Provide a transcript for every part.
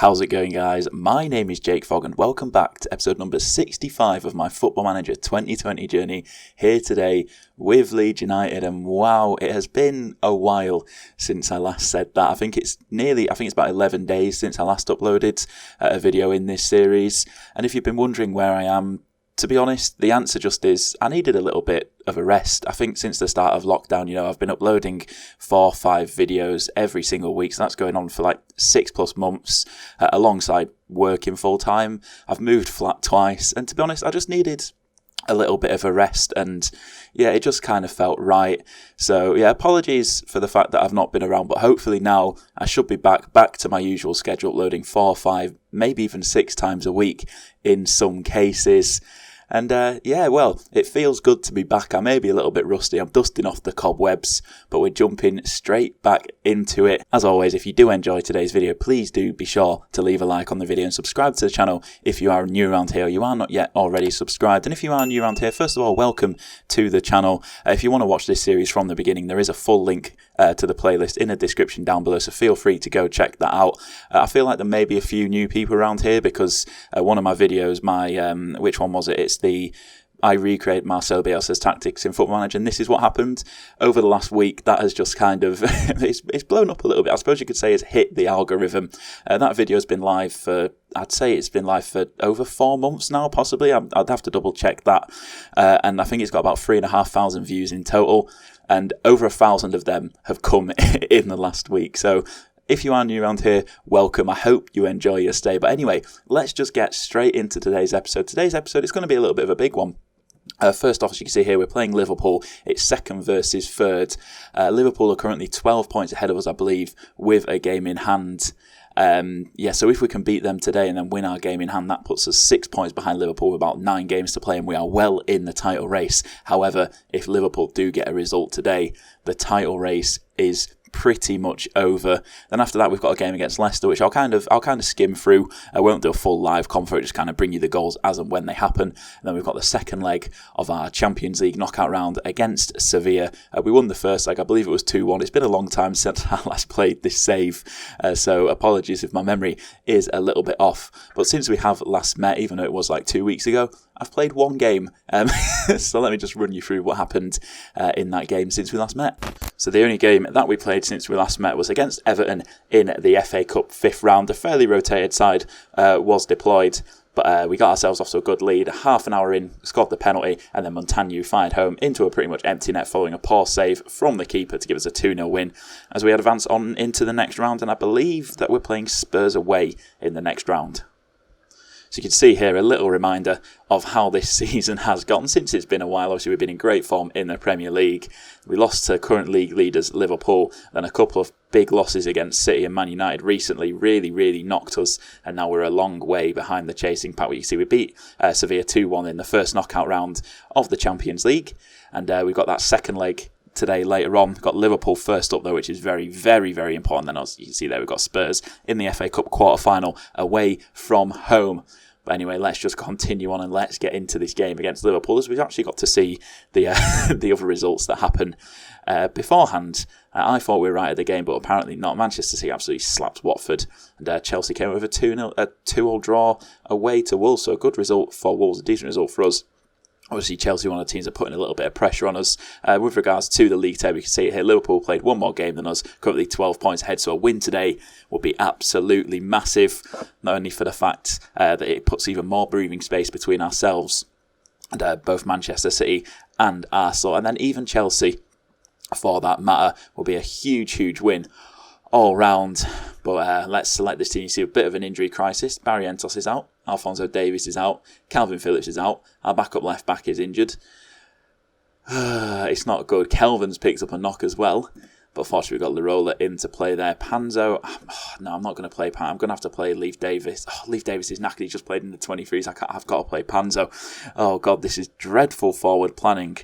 How's it going, guys? My name is Jakefog and welcome back to episode number 65 of my Football Manager 2020 journey, here today with Leeds United. And wow, it has been a while since I last said that. I think it's about 11 days since I last uploaded a video in this series. And if you've been wondering where I am, to be honest, the answer just is I needed a little bit of a rest. I think since the start of lockdown, I've been uploading 4 or 5 videos every single week. So that's going on for like 6+ months alongside working full time. I've moved flat twice. And to be honest, I just needed a little bit of a rest, and it just kind of felt right. So apologies for the fact that I've not been around, but hopefully now I should be back to my usual schedule, uploading 4 or 5, maybe even 6 times a week in some cases. And it feels good to be back. I may be a little bit rusty. I'm dusting off the cobwebs, but we're jumping straight back into it. As always, if you do enjoy today's video, please do be sure to leave a like on the video and subscribe to the channel if you are new around here or you are not yet already subscribed. And if you are new around here, first of all, welcome to the channel. If you want to watch this series from the beginning, there is a full link to the playlist in the description down below, so feel free to go check that out. I feel like there may be a few new people around here because one of my videos, which one was it? It's I recreate Marcel Bielsa's tactics in Football Manager, and this is what happened over the last week. That has just kind of it's blown up a little bit. I suppose you could say it's hit the algorithm. That video has been live for, I'd say it's been live for over 4 months now, possibly. I'd have to double check that. And I think it's got about 3,500 views in total, and over 1,000 of them have come in the last week. So if you are new around here, welcome. I hope you enjoy your stay. But anyway, let's just get straight into today's episode. Today's episode is going to be a little bit of a big one. First off, as you can see here, we're playing Liverpool. It's second versus third. Liverpool are currently 12 points ahead of us, I believe, with a game in hand. So if we can beat them today and then win our game in hand, that puts us 6 points behind Liverpool with about 9 games to play, and we are well in the title race. However, if Liverpool do get a result today, the title race is pretty much over. Then after that, we've got a game against Leicester, which I'll kind of skim through. I won't do a full live comp for it, just kind of bring you the goals as and when they happen. And then we've got the second leg of our Champions League knockout round against Sevilla. We won the first leg, I believe it was 2-1. It's been a long time since I last played this save, so apologies if my memory is a little bit off. But since we have last met, even though it was like 2 weeks ago, I've played 1 game. So let me just run you through what happened in that game since we last met. So the only game that we played since we last met was against Everton in the FA Cup 5th round. A fairly rotated side was deployed, but we got ourselves off to a good lead. Half an hour in, scored the penalty, and then Montagnu fired home into a pretty much empty net following a poor save from the keeper to give us a 2-0 win as we advance on into the next round. And I believe that we're playing Spurs away in the next round. So you can see here a little reminder of how this season has gone since it's been a while. Obviously, we've been in great form in the Premier League. We lost to current league leaders Liverpool, then a couple of big losses against City and Man United recently really knocked us, and now we're a long way behind the chasing pack. You can see we beat Sevilla 2-1 in the first knockout round of the Champions League, and we've got that second leg today later on. We've got Liverpool first up though, which is very important. Then as you can see there, we've got Spurs in the FA Cup quarter-final away from home. But anyway, let's just continue on and let's get into this game against Liverpool, as we've actually got to see the the other results that happen beforehand. I thought we were right at the game, but apparently not. Manchester City absolutely slapped Watford, and Chelsea came with a 2-2 draw away to Wolves. So a good result for Wolves, a decent result for us. Obviously, Chelsea, one of the teams, are putting a little bit of pressure on us. With regards to the league table, you can see it here. Liverpool played 1 more game than us, currently 12 points ahead. So a win today would be absolutely massive, not only for the fact that it puts even more breathing space between ourselves and both Manchester City and Arsenal, and then even Chelsea, for that matter, will be a huge win all round. But let's select this team. You see a bit of an injury crisis. Barrientos is out. Alphonso Davies is out. Calvin Phillips is out. Our backup left back is injured. It's not good. Kelvin's picked up a knock as well. But fortunately, we've got Laurent in to play there. Panzo. No, I'm not going to play Panzo. I'm going to have to play Leif Davis. Leif Davis is knackered. He just played in the 23s. I've got to play Panzo. Oh, God, this is dreadful forward planning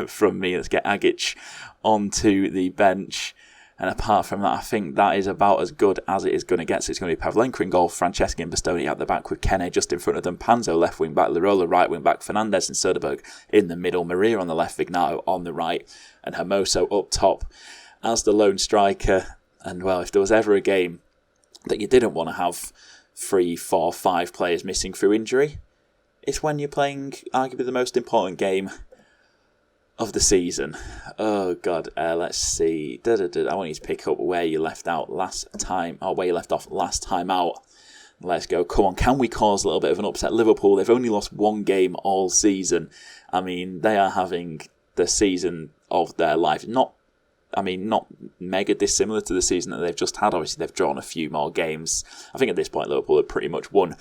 from me. Let's get Agic onto the bench. And apart from that, I think that is about as good as it is going to get. So it's going to be Pavlenka in goal, Franceschi and Bastoni at the back with Kene just in front of them, Panzo left wing back, Larola right wing back, Fernandes and Söderberg in the middle, Maria on the left, Vignato on the right, and Hermoso up top as the lone striker. And well, if there was ever a game that you didn't want to have 3, 4, 5 players missing through injury. It's when you're playing arguably the most important game of the season. Oh God, let's see. I want you to pick up where you left out last time, or where you left off last time out. Let's go. Come on, can we cause a little bit of an upset? Liverpool, they've only lost 1 game all season. I mean, they are having the season of their life. Not mega dissimilar to the season that they've just had. Obviously, they've drawn a few more games. I think at this point, Liverpool have pretty much won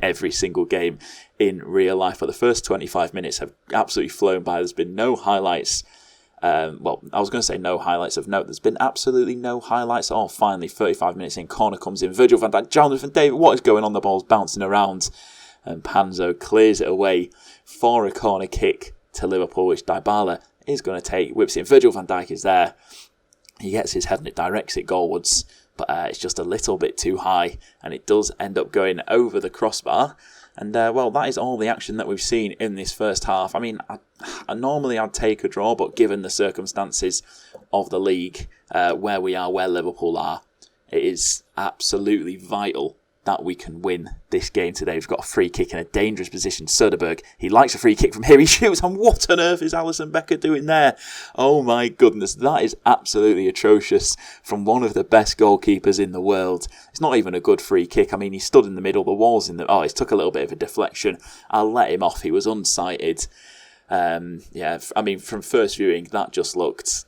every single game in real life. But the first 25 minutes have absolutely flown by. There's been no highlights. I was going to say no highlights of note. There's been absolutely no highlights at all. Finally, 35 minutes in, corner comes in. Virgil van Dijk, Jonathan David, what is going on? The ball's bouncing around. And Panzo clears it away for a corner kick to Liverpool, which Dybala is going to take, whips it in. Virgil van Dijk is there. He gets his head and it directs it goalwards, but it's just a little bit too high, and it does end up going over the crossbar. And that is all the action that we've seen in this first half. I mean, normally I'd take a draw, but given the circumstances of the league, where we are, where Liverpool are, it is absolutely vital that we can win this game today. We've got a free kick in a dangerous position. Söderberg, he likes a free kick from here. He shoots, and what on earth is Alisson Becker doing there? Oh my goodness, that is absolutely atrocious from one of the best goalkeepers in the world. It's not even a good free kick. I mean, he stood in the middle, the wall's in the... Oh, it took a little bit of a deflection. I'll let him off. He was unsighted. From first viewing, that just looked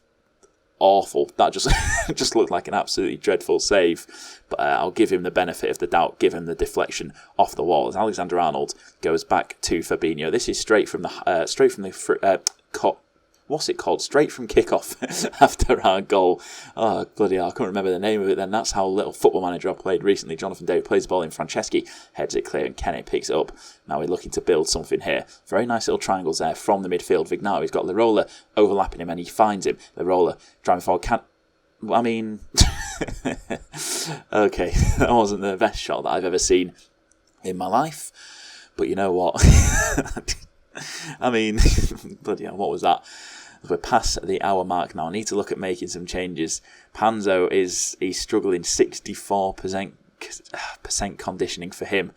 awful. That just looked like an absolutely dreadful save. But I'll give him the benefit of the doubt, given the deflection off the wall. As Alexander-Arnold goes back to Fabinho. This is straight from the straight from kickoff after our goal. Oh, bloody hell, I can't remember the name of it then. That's how little Football Manager I played recently. Jonathan David plays the ball in. Franceschi heads it clear and Kenny picks it up. Now we're looking to build something here. Very nice little triangles there from the midfield. Vignato, he's got Lirola overlapping him and he finds him. Lirola driving forward. Okay, that wasn't the best shot that I've ever seen in my life. But you know what? I mean, bloody hell, what was that? We're past the hour mark now. I need to look at making some changes. Panzo he's struggling. 64% conditioning for him.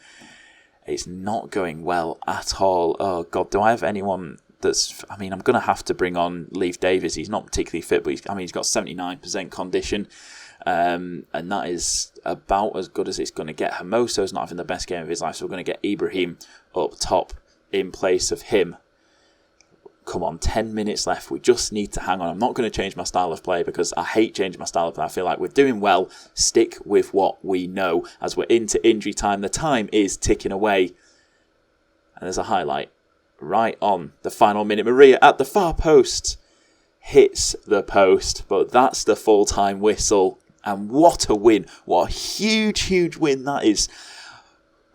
It's not going well at all. Oh God, do I have anyone that's... I mean, I'm going to have to bring on Leif Davis. He's not particularly fit, but he's got 79% condition. And that is about as good as it's going to get. Hermoso's not having the best game of his life, so we're going to get Ibrahim up top in place of him. Come on, 10 minutes left. We just need to hang on. I'm not going to change my style of play because I hate changing my style of play. I feel like we're doing well. Stick with what we know. As we're into injury time, the time is ticking away. And there's a highlight right on the final minute. Maria at the far post hits the post, but that's the full-time whistle. And what a win. What a huge, huge win that is.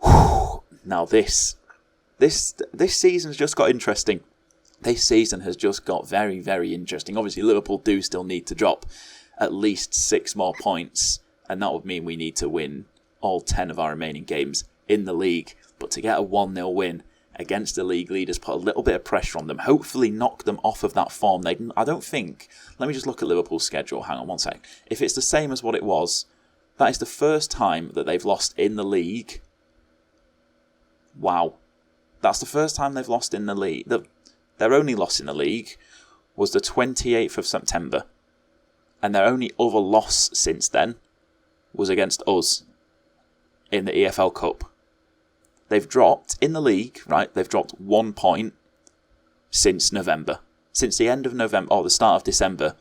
Whew. Now this season's just got interesting. This season has just got very, very interesting. Obviously, Liverpool do still need to drop at least 6 more points, and that would mean we need to win all 10 of our remaining games in the league. But to get a 1-0 win against the league leaders, put a little bit of pressure on them, hopefully knock them off of that form. I don't think... Let me just look at Liverpool's schedule. Hang on one sec. If it's the same as what it was, that is the first time that they've lost in the league. Wow. That's the first time they've lost in the league. Their only loss in the league was the 28th of September. And their only other loss since then was against us in the EFL Cup. They've dropped in the league, right? They've dropped 1 point since November. Since the end of November, or the start of December,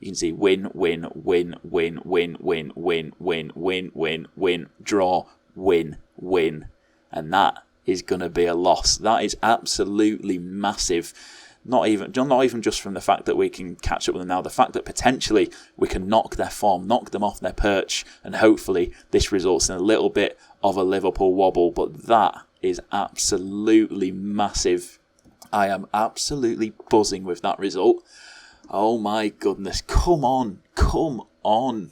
you can see win, win, win, win, win, win, win, win, win, win, win, draw, win, win. And that is going to be a loss. That is absolutely massive. Not even just from the fact that we can catch up with them now, the fact that potentially we can knock their form, knock them off their perch, and hopefully this results in a little bit of a Liverpool wobble. But that is absolutely massive. I am absolutely buzzing with that result. Oh my goodness. Come on. Come on.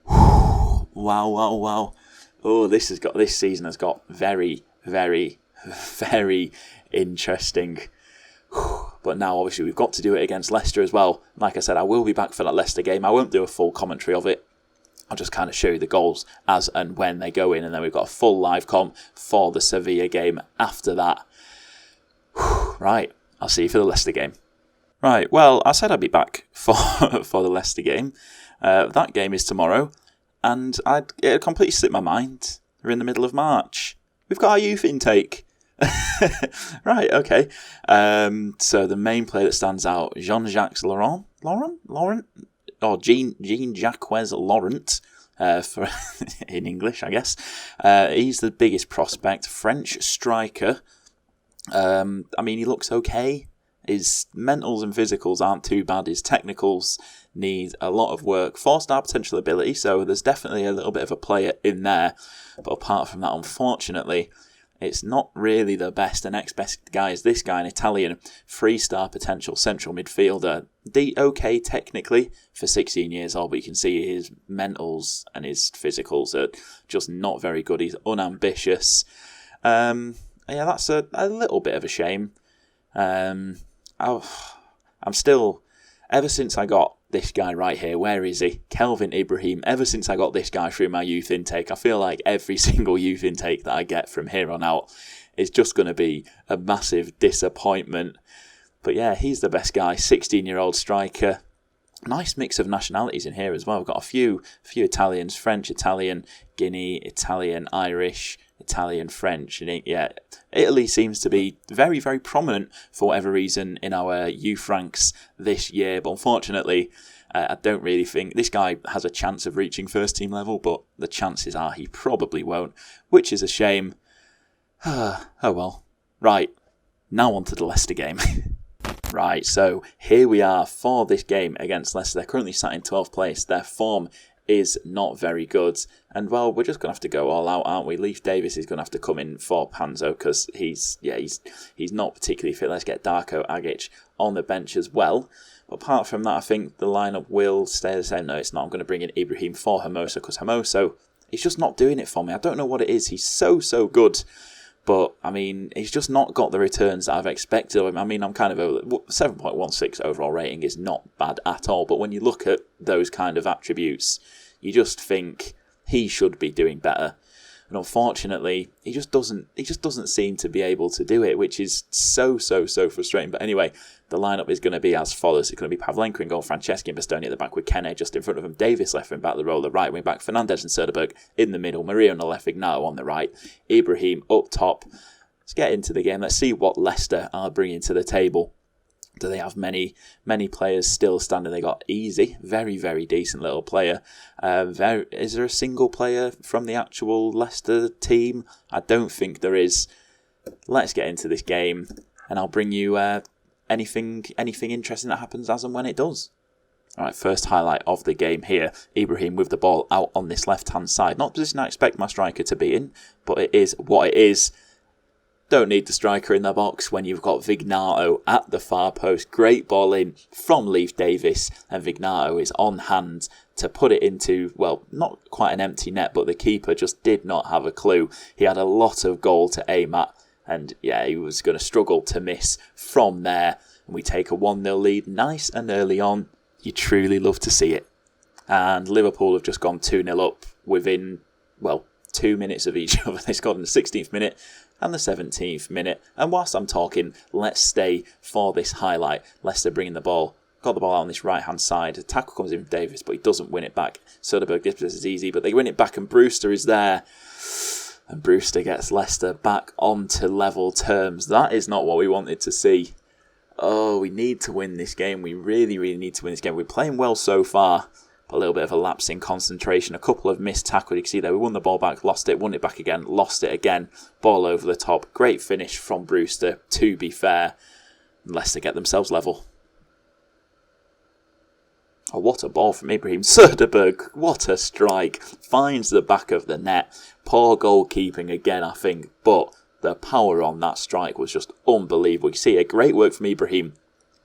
Wow, wow, wow. Oh, this season has got very, very, very interesting. But now, obviously, we've got to do it against Leicester as well. Like I said, I will be back for that Leicester game. I won't do a full commentary of it. I'll just kind of show you the goals as and when they go in, and then we've got a full live comp for the Sevilla game after that. Right, I'll see you for the Leicester game. Right, well, I said I'd be back for the Leicester game. That game is tomorrow, and it completely slipped my mind. We're in the middle of March. We've got our youth intake. Right, okay. So the main player that stands out, Jean-Jacques Laurent, or Jacques Laurent, for in English, I guess. He's the biggest prospect, French striker. I mean, he looks okay. His mentals and physicals aren't too bad. His technicals need a lot of work. 4-star potential ability, so there's definitely a little bit of a player in there. But apart from that, unfortunately, it's not really the best. The next best guy is this guy, an Italian 3-star potential central midfielder. Okay technically for 16 years old, but you can see his mentals and his physicals are just not very good. He's unambitious. Yeah, that's a little bit of a shame. I'm still, ever since I got this guy right here, where is he? Kelvin Ibrahim. Ever since I got this guy through my youth intake, I feel like every single youth intake that I get from here on out is just going to be a massive disappointment. But yeah, he's the best guy, 16-year-old striker. Nice mix of nationalities in here as well. We've got a few Italians, French, Italian, Guinea, Italian, Irish, Italian, French. And yeah, Italy seems to be very, very prominent for whatever reason in our youth ranks this year. But unfortunately, I don't really think this guy has a chance of reaching first team level, but the chances are he probably won't, which is a shame. Oh well. Right, now on to the Leicester game. Right, so here we are for this game against Leicester. They're currently sat in 12th place. Their form is not very good. And, well, we're just going to have to go all out, aren't we? Leif Davis is going to have to come in for Panzo because he's not particularly fit. Let's get Darko Agic on the bench as well. But apart from that, I think the lineup will stay the same. No, it's not. I'm going to bring in Ibrahim for Hermoso because Hermoso, he's just not doing it for me. I don't know what it is. He's so good. But, I mean, he's just not got the returns that I've expected of him. I mean, I'm kind of over 7.16 overall rating is not bad at all. But when you look at those kind of attributes, you just think he should be doing better. And unfortunately, he just doesn't seem to be able to do it, which is so frustrating. But anyway, the lineup is going to be as follows. It's going to be Pavlenka in goal, Franceschi and Bastoni at the back with Kenne just in front of him, Davis left wing back, the roller right wing back, Fernandez and Söderberg in the middle, Maria on the left, Vignato on the right, Ibrahim up top. Let's get into the game. Let's see what Leicester are bringing to the table. Do they have many players still standing? They got Easy, very decent little player. Is there a single player from the actual Leicester team? I don't think there is. Let's get into this game, and I'll bring you anything interesting that happens as and when it does. All right, first highlight of the game here. Ibrahim with the ball out on this left-hand side. Not the position I expect my striker to be in, but it is what it is. Don't need the striker in the box when you've got Vignato at the far post. Great ball in from Leif Davis, and Vignato is on hand to put it into, well, not quite an empty net, but the keeper just did not have a clue. He had a lot of goal to aim at, and yeah, he was going to struggle to miss from there. And we take a 1-0 lead nice and early on. You truly love to see it. And Liverpool have just gone 2-0 up within, 2 minutes of each other. They scored in the 16th minute and the 17th minute. And whilst I'm talking, let's stay for this highlight. Leicester bringing the ball. Got the ball out on this right-hand side. The tackle comes in from Davis, but he doesn't win it back. Söderberg, this is easy, but they win it back and Brewster is there. And Brewster gets Leicester back onto level terms. That is not what we wanted to see. Oh, we need to win this game. We really need to win this game. We're playing well so far. A little bit of a lapse in concentration, a couple of missed tackles. You can see there, we won the ball back, lost it, won it back again, lost it again. Ball over the top. Great finish from Brewster, to be fair. Leicester get themselves level. Oh, what a ball from Ibrahim. Söderberg, what a strike. Finds the back of the net. Poor goalkeeping again, I think, but the power on that strike was just unbelievable. You see a great work from Ibrahim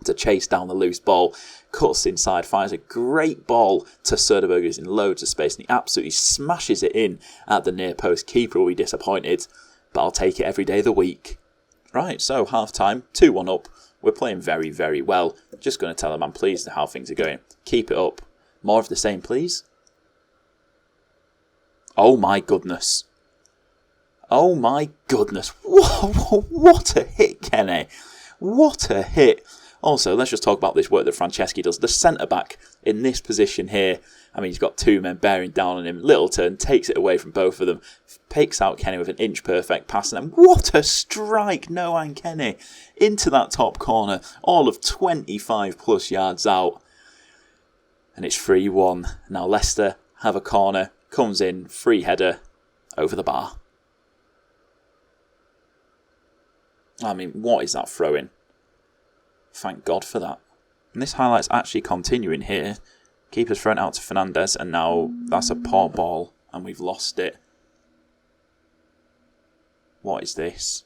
to chase down the loose ball, cuts inside, fires a great ball to Söderberg, who's in loads of space, and he absolutely smashes it in at the near post. Keeper will be disappointed, but I'll take it every day of the week. Right, so half-time, 2-1 up. We're playing very well. Just going to tell them I'm pleased with how things are going. Keep it up. More of the same, please. Oh my goodness. Oh my goodness. What a hit, Kenny. What a hit. Also, let's just talk about this work that Franceschi does. The centre-back in this position here, I mean, he's got two men bearing down on him. Littleton takes it away from both of them. Picks out Kenny with an inch-perfect pass. And then what a strike, Noan Kenny. Into that top corner. All of 25 plus yards out. And it's 3-1. Now Leicester have a corner. Comes in, free header over the bar. I mean, what is that throw-in? Thank God for that. And this highlight's actually continuing here. Keeper's thrown out to Fernandez, and now that's a poor ball, and we've lost it. What is this?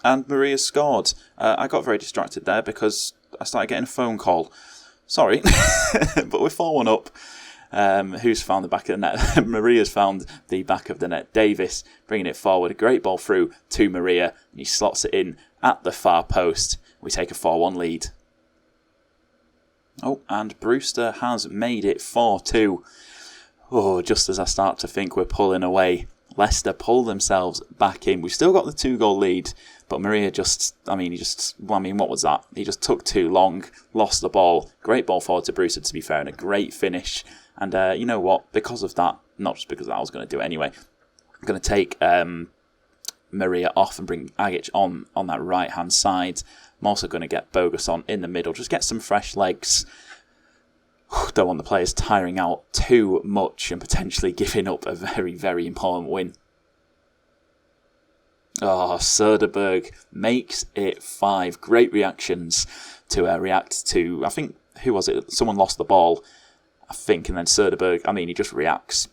And Maria scored. I got very distracted there because I started getting a phone call. Sorry, but we're 4-1 up. Who's found the back of the net? Maria's found the back of the net. Davis bringing it forward. A great ball through to Maria. And he slots it in at the far post. We take a 4-1 lead. Oh, and Brewster has made it 4-2. Oh, just as I start to think we're pulling away, Leicester pull themselves back in. We've still got the 2-goal lead, but Maria what was that? He just took too long, lost the ball. Great ball forward to Brewster, to be fair, and a great finish. And you know what? Because of that, not just because I was going to do it anyway, I'm going to take Maria off and bring Agic on that right-hand side. I'm also going to get Bogus on in the middle. Just get some fresh legs. Don't want the players tiring out too much and potentially giving up a very, very important win. Oh, Söderberg makes it 5. Great reactions to react to, I think, who was it? Someone lost the ball, I think, and then Söderberg, he just reacts.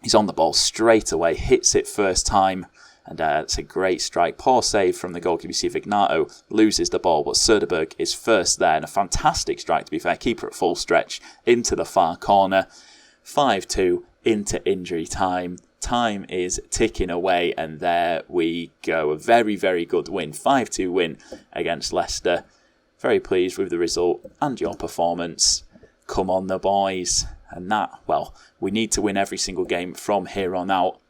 He's on the ball straight away, hits it first time, and it's a great strike. Poor save from the goalkeeper. You see Vignato loses the ball, but Söderberg is first there, and a fantastic strike, to be fair. Keeper at full stretch into the far corner. 5-2 into injury time. Time is ticking away, and there we go. A very, very good win. 5-2 win against Leicester. Very pleased with the result and your performance. Come on, the boys. And we need to win every single game from here on out.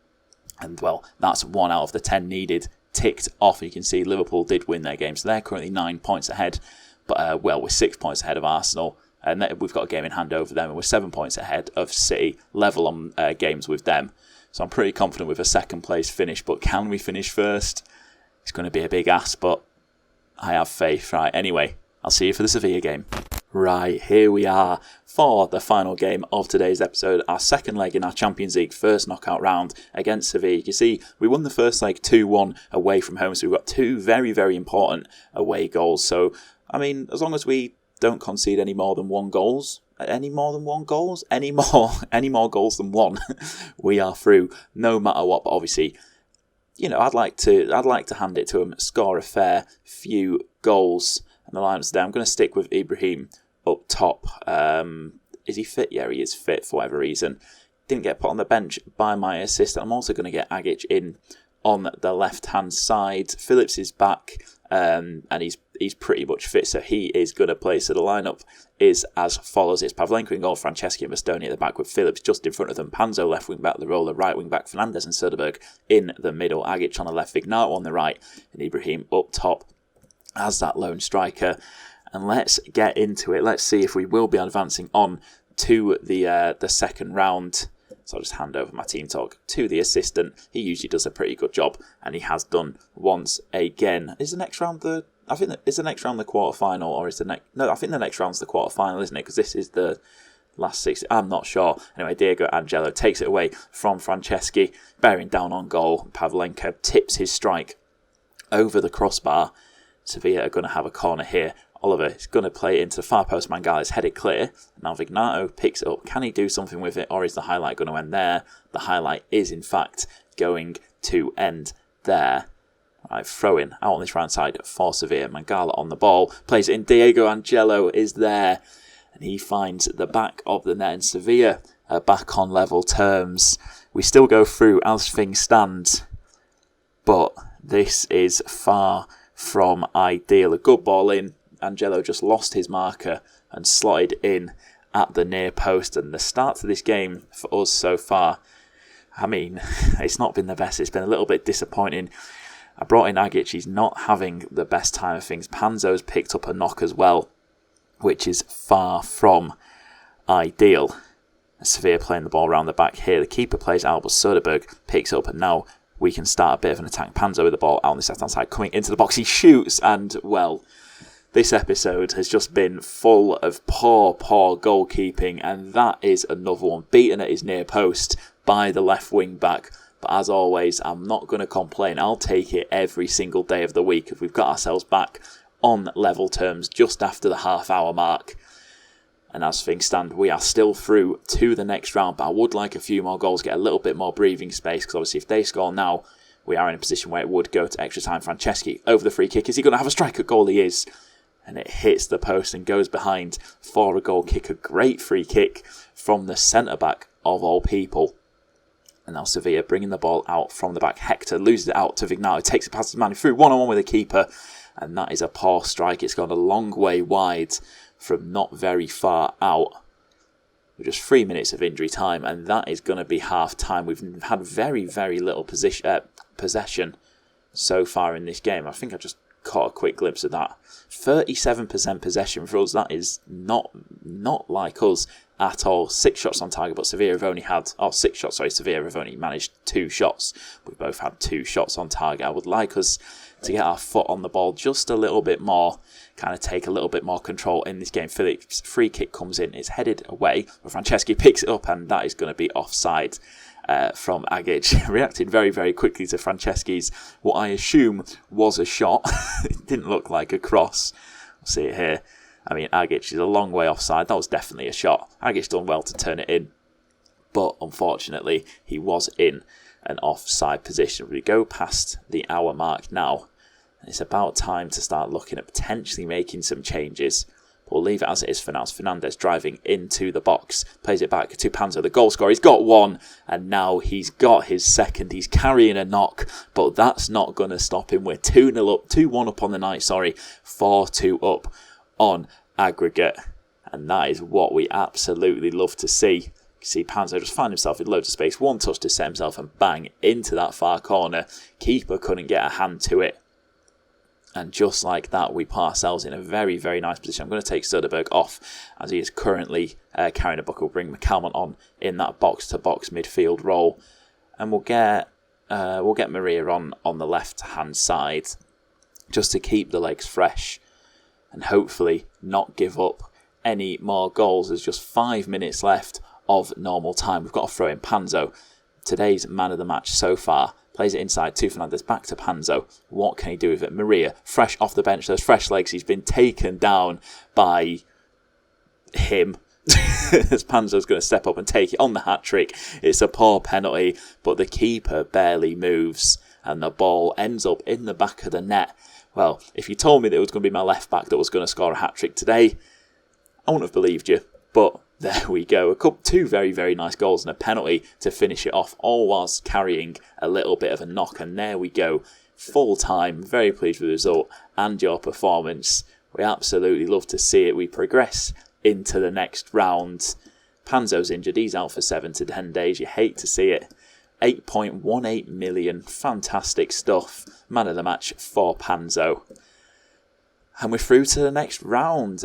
And, that's 1 out of the 10 needed. Ticked off. You can see Liverpool did win their game. So they're currently 9 points ahead. But, we're 6 points ahead of Arsenal. And we've got a game in hand over them. And we're 7 points ahead of City. Level on games with them. So I'm pretty confident with a second place finish. But can we finish first? It's going to be a big ask. But I have faith. Right, anyway, I'll see you for the Sevilla game. Right, here we are for the final game of today's episode, our second leg in our Champions League first knockout round against Sevilla. You can see we won the first leg 2-1 away from home, so we've got 2 very, very important away goals. So, as long as we don't concede any more goals than one, we are through no matter what. But obviously, I'd like to hand it to him, score a fair few goals. And the lineups there, I'm going to stick with Ibrahim up top. Is he fit? Yeah, he is fit for whatever reason. Didn't get put on the bench by my assistant. I'm also going to get Agic in on the left-hand side. Phillips is back, and he's pretty much fit, so he is going to play. So the lineup is as follows. It's Pavlenka in goal, Franceschi and Bastoni at the back with Phillips just in front of them. Panzo left wing back, the roller right wing back, Fernandez and Söderberg in the middle. Agic on the left, Vignato on the right, and Ibrahim up top as that lone striker. And let's get into it. Let's see if we will be advancing on to the second round. So I'll just hand over my team talk to the assistant. He usually does a pretty good job, and he has done once again. Is the next round the quarter final, or is the next? No, I think the next round's the quarter final, isn't it? Because this is the last 6. I'm not sure. Anyway, Diego Angelo takes it away from Franceschi, bearing down on goal. Pavlenka tips his strike over the crossbar. Sevilla are going to have a corner here. Oliver is going to play it into the far post. Mangala's headed clear. Now Vignato picks it up. Can he do something with it, or is the highlight going to end there? The highlight is, in fact, going to end there. Right, throw in out on this right side for Sevilla. Mangala on the ball. Plays it in. Diego Angelo is there. And he finds the back of the net. And Sevilla are back on level terms. We still go through as things stand. But this is far from ideal. A good ball in. Angelo just lost his marker and slotted in at the near post. And the start to this game for us so far, I mean, it's not been the best. It's been a little bit disappointing. I brought in Agic. He's not having the best time of things. Panzo's picked up a knock as well, which is far from ideal. Sevilla playing the ball around the back here. The keeper plays Albus Soderberg, picks up, and now we can start a bit of an attack. Panzo with the ball out on the left-hand side, coming into the box. He shoots, and, well, this episode has just been full of poor goalkeeping, and that is another one. Beaten at his near post by the left wing back. But as always, I'm not going to complain. I'll take it every single day of the week if we've got ourselves back on level terms just after the half-hour mark. And as things stand, we are still through to the next round. But I would like a few more goals, get a little bit more breathing space. Because obviously if they score now, we are in a position where it would go to extra time. Franceschi over the free kick. Is he going to have a strike at goal? He is. And it hits the post and goes behind for a goal kick. A great free kick from the centre-back of all people. And now Sevilla bringing the ball out from the back. Hector loses it out to Vignali. Takes it past his man through. 1-on-1 with the keeper. And that is a poor strike. It's gone a long way wide from not very far out. With just 3 minutes of injury time. And that is going to be half time. We've had very, very little possession so far in this game. I think I just caught a quick glimpse of that. 37% possession for us. That is not like us at all. 6 shots on target, but Sevilla have only had... Oh, 6 shots, sorry. Sevilla have only managed 2 shots. We've both had 2 shots on target. I would like us to get our foot on the ball just a little bit more, kind of take a little bit more control in this game. Phillips' free kick comes in, it's headed away, but Franceschi picks it up, and that is going to be offside from Agic. Reacted very, very quickly to Franceschi's, what I assume was a shot. It didn't look like a cross. We'll see it here. I mean, Agic is a long way offside. That was definitely a shot. Agic done well to turn it in, but unfortunately, he was in an offside position. We go past the hour mark now, and it's about time to start looking at potentially making some changes. We'll leave it as it is for now. Fernandez driving into the box, plays it back to Panzo, the goal scorer. He's got one, and now he's got his second. He's carrying a knock, but that's not going to stop him. We're 2-0 up, 2-1 up on the night, 4-2 up on aggregate, and that is what we absolutely love to see. You see Panzo just find himself in loads of space, one touch to set himself, and bang, into that far corner. Keeper couldn't get a hand to it. And just like that, we put ourselves in a very, very nice position. I'm going to take Soderberg off, as he is currently carrying a buck. We'll bring McCalmont on in that box-to-box midfield role. And we'll get Maria on the left-hand side, just to keep the legs fresh. And hopefully not give up any more goals. There's just 5 minutes left of normal time. We've got to throw in Panzo, today's man of the match so far. Plays it inside to Fernandez, back to Panzo. What can he do with it? Maria, fresh off the bench, those fresh legs. He's been taken down by him. As Panzo's going to step up and take it on the hat-trick. It's a poor penalty, but the keeper barely moves, and the ball ends up in the back of the net. Well, if you told me that it was going to be my left-back that was going to score a hat-trick today, I wouldn't have believed you, but there we go. Two very, very nice goals and a penalty to finish it off, all whilst carrying a little bit of a knock. And there we go. Full time. Very pleased with the result and your performance. We absolutely love to see it. We progress into the next round. Panzo's injured. He's out for 7 to 10 days. You hate to see it. 8.18 million. Fantastic stuff. Man of the match for Panzo. And we're through to the next round.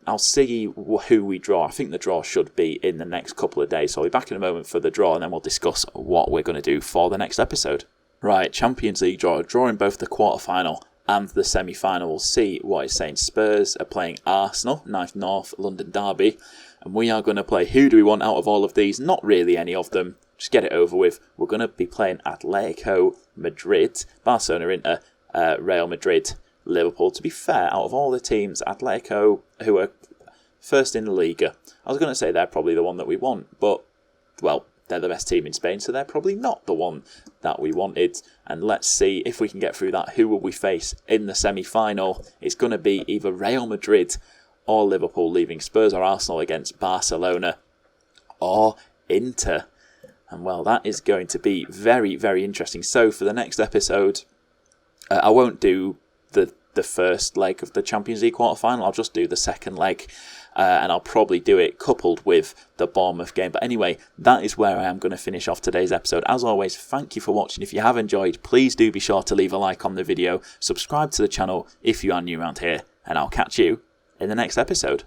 I'll see who we draw. I think the draw should be in the next couple of days. So I'll be back in a moment for the draw, and then we'll discuss what we're going to do for the next episode. Right, Champions League draw. Drawing both the quarter-final and the semi-final. We'll see what it's saying. Spurs are playing Arsenal, 9th North London derby. And we are going to play, who do we want out of all of these? Not really any of them. Just get it over with. We're going to be playing Atletico Madrid, Barcelona, Inter, Real Madrid, Liverpool. To be fair, out of all the teams, Atletico, who are first in the Liga, I was going to say they're probably the one that we want, but, well, they're the best team in Spain, so they're probably not the one that we wanted. And let's see if we can get through that. Who will we face in the semi-final? It's going to be either Real Madrid or Liverpool, leaving Spurs or Arsenal against Barcelona or Inter. And, well, that is going to be very, very interesting. So, for the next episode, I won't do the first leg of the Champions League quarter-final. I'll just do the second leg. and I'll probably do it coupled with the Bournemouth game. But anyway, that is where I am going to finish off today's episode. As always, thank you for watching. If you have enjoyed, please do be sure to leave a like on the video, subscribe to the channel if you are new around here, and I'll catch you in the next episode.